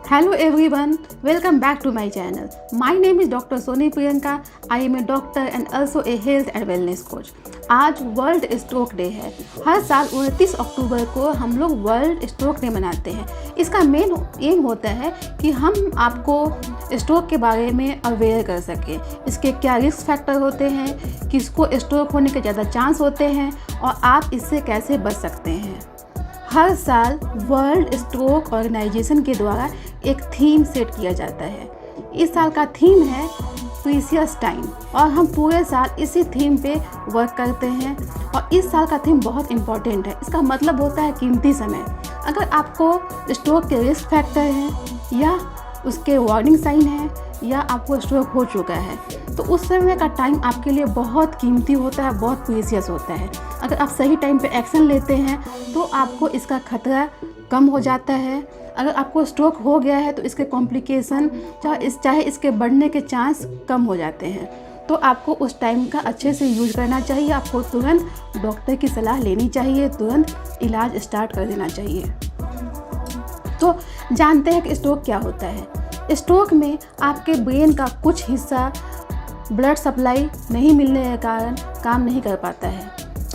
Hello everyone, welcome back to my channel. My name is Dr. Soni Priyanka. I am a doctor and also a health and wellness coach. आज world stroke day है। हर साल 29 अक्टूबर को हम लोग world stroke day मनाते हैं। इसका main M होता है कि हम आपको स्ट्रोक के बारे में अवेयर कर सकें, इसके क्या रिस्क फैक्टर होते हैं, किसको स्ट्रोक होने के ज़्यादा चांस होते हैं और आप इससे कैसे बच सकते हैं। हर साल वर्ल्ड स्ट्रोक ऑर्गेनाइजेशन के द्वारा एक थीम सेट किया जाता है। इस साल का थीम है प्रीशियस टाइम और हम पूरे साल इसी थीम पे वर्क करते हैं और इस साल का थीम बहुत इम्पॉर्टेंट है। इसका मतलब होता है कीमती समय। अगर आपको स्ट्रोक के रिस्क फैक्टर हैं या उसके वार्निंग साइन है या आपको स्ट्रोक हो चुका है तो उस समय का टाइम आपके लिए बहुत कीमती होता है, बहुत प्रीशियस होता है। अगर आप सही टाइम पे एक्शन लेते हैं तो आपको इसका खतरा कम हो जाता है। अगर आपको स्ट्रोक हो गया है तो इसके कॉम्प्लिकेशन चाहे इसके बढ़ने के चांस कम हो जाते हैं। तो आपको उस टाइम का अच्छे से यूज करना चाहिए। आपको तुरंत डॉक्टर की सलाह लेनी चाहिए, तुरंत इलाज स्टार्ट कर देना चाहिए। तो जानते हैं कि स्ट्रोक क्या होता है। स्ट्रोक में आपके ब्रेन का कुछ हिस्सा ब्लड सप्लाई नहीं मिलने के कारण काम नहीं कर पाता है।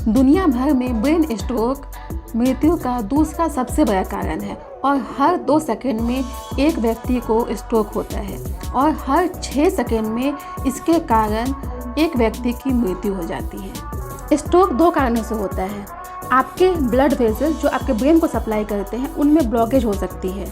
दुनिया भर में ब्रेन स्ट्रोक मृत्यु का दूसरा सबसे बड़ा कारण है और हर 2 सेकंड में एक व्यक्ति को स्ट्रोक होता है और हर 6 सेकंड में इसके कारण एक व्यक्ति की मृत्यु हो जाती है। स्ट्रोक 2 कारणों से होता है। आपके ब्लड वेसल जो आपके ब्रेन को सप्लाई करते हैं उनमें ब्लॉकेज हो सकती है,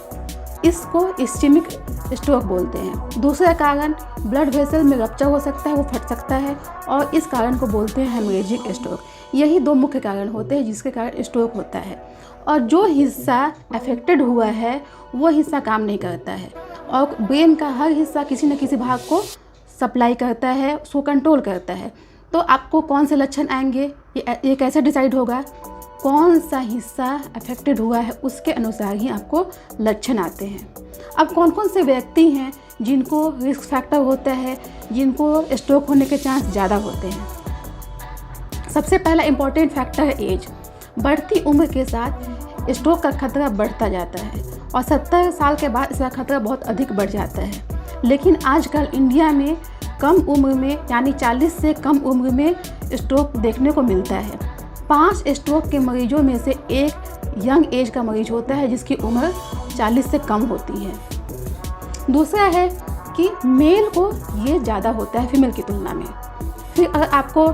इसको इस्चेमिक स्ट्रोक बोलते हैं। दूसरा कारण ब्लड वेसल में रप्चर हो सकता है, वो फट सकता है और इस कारण को बोलते हैं हेमरेजिक स्ट्रोक। यही 2 मुख्य कारण होते हैं जिसके कारण स्ट्रोक होता है और जो हिस्सा अफेक्टेड हुआ है वो हिस्सा काम नहीं करता है और ब्रेन का हर हिस्सा किसी न किसी भाग को सप्लाई करता है, उसको कंट्रोल करता है। तो आपको कौन से लक्षण आएंगे ये कैसे डिसाइड होगा? कौन सा हिस्सा अफेक्टेड हुआ है उसके अनुसार ही आपको लक्षण आते हैं। अब कौन कौन से व्यक्ति हैं जिनको रिस्क फैक्टर होता है, जिनको स्ट्रोक होने के चांस ज़्यादा होते हैं? सबसे पहला इम्पॉर्टेंट फैक्टर है एज। बढ़ती उम्र के साथ स्ट्रोक का खतरा बढ़ता जाता है और 70 साल के बाद इसका खतरा बहुत अधिक बढ़ जाता है। लेकिन आजकल इंडिया में कम उम्र में यानी 40 से कम उम्र में स्ट्रोक देखने को मिलता है। 5 स्ट्रोक के मरीजों में से एक यंग एज का मरीज होता है जिसकी उम्र 40 से कम होती है। दूसरा है कि मेल को ये ज़्यादा होता है फीमेल की तुलना में। फिर अगर आपको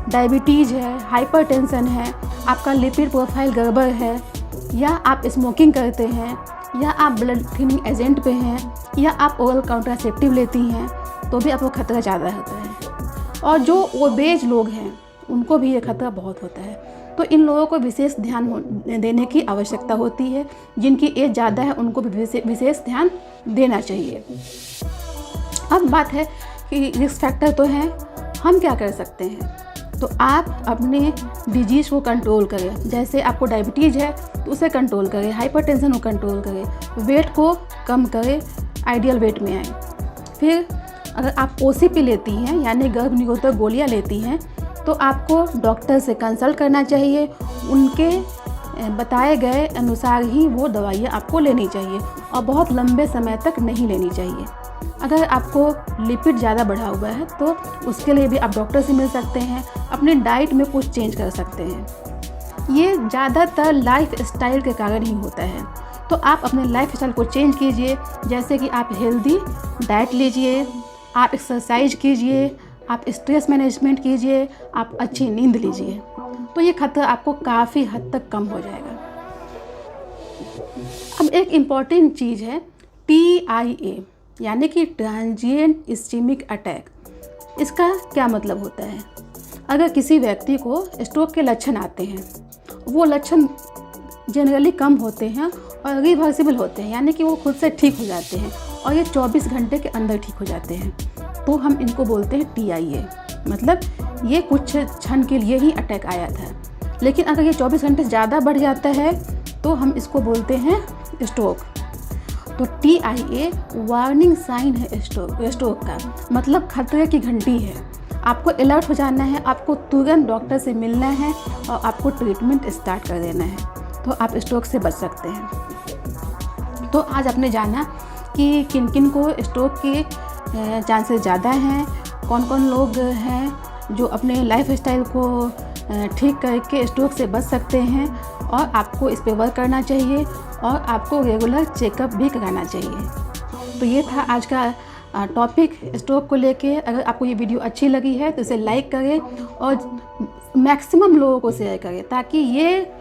डायबिटीज़ है, हाइपरटेंशन है, आपका लिपिड प्रोफाइल गड़बड़ है या आप स्मोकिंग करते हैं या आप ब्लड थिनिंग एजेंट पे हैं या आप ओरल कॉन्ट्रासेप्टिव लेती हैं तो भी आपको खतरा ज़्यादा होता है। और जो ओबेज लोग हैं उनको भी ये खतरा बहुत होता है। तो इन लोगों को विशेष ध्यान देने की आवश्यकता होती है। जिनकी एज ज़्यादा है उनको भी विशेष ध्यान देना चाहिए। अब बात है कि रिस्क फैक्टर तो हैं, हम क्या कर सकते हैं? तो आप अपने डिजीज़ को कंट्रोल करें। जैसे आपको डायबिटीज़ है तो उसे कंट्रोल करें, हाइपरटेंशन को कंट्रोल करें, वेट को कम करें, आइडियल वेट में आए। फिर अगर आप ओसीपी लेती हैं यानी गर्भ निरोधक गोलियां लेती हैं तो आपको डॉक्टर से कंसल्ट करना चाहिए। उनके बताए गए अनुसार ही वो दवाइयाँ आपको लेनी चाहिए और बहुत लंबे समय तक नहीं लेनी चाहिए। अगर आपको लिपिड ज़्यादा बढ़ा हुआ है तो उसके लिए भी आप डॉक्टर से मिल सकते हैं, अपने डाइट में कुछ चेंज कर सकते हैं। ये ज़्यादातर लाइफ स्टाइल के कारण ही होता है। तो आप अपने लाइफ स्टाइल को चेंज कीजिए, जैसे कि आप हेल्दी डाइट लीजिए, आप एक्सरसाइज कीजिए, आप स्ट्रेस मैनेजमेंट कीजिए, आप अच्छी नींद लीजिए, तो ये खतरा आपको काफ़ी हद तक कम हो जाएगा। अब एक इम्पॉर्टेंट चीज़ है TIA यानी कि ट्रांजिएंट इस्चेमिक अटैक। इसका क्या मतलब होता है? अगर किसी व्यक्ति को स्ट्रोक के लक्षण आते हैं, वो लक्षण जनरली कम होते हैं और रिवर्सिबल होते हैं यानी कि वो खुद से ठीक हो जाते हैं और ये 24 घंटे के अंदर ठीक हो जाते हैं, तो हम इनको बोलते हैं TIA। मतलब ये कुछ क्षण के लिए ही अटैक आया था, लेकिन अगर ये 24 घंटे ज़्यादा बढ़ जाता है तो हम इसको बोलते हैं स्ट्रोक। तो TIA वार्निंग साइन है स्ट्रोक का, मतलब खतरे की घंटी है। आपको अलर्ट हो जाना है, आपको तुरंत डॉक्टर से मिलना है और आपको ट्रीटमेंट स्टार्ट कर देना है, तो आप स्ट्रोक से बच सकते हैं। तो आज आपने जाना कि किन किन को स्ट्रोक के चांसेस ज़्यादा हैं, कौन कौन लोग हैं जो अपने लाइफस्टाइल को ठीक करके स्ट्रोक से बच सकते हैं, और आपको इस पे वर्क करना चाहिए और आपको रेगुलर चेकअप भी कराना चाहिए। तो ये था आज का टॉपिक स्ट्रोक को लेके। अगर आपको ये वीडियो अच्छी लगी है तो इसे लाइक करें और मैक्सिमम लोगों को शेयर करें, ताकि ये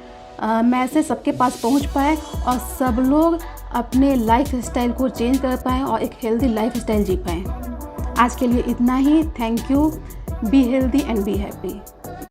मैसेज सबके पास पहुंच पाए और सब लोग अपने लाइफ स्टाइल को चेंज कर पाएँ और एक हेल्दी लाइफ स्टाइल जी पाएँ। आज के लिए इतना ही। Thank you. Be healthy and be happy.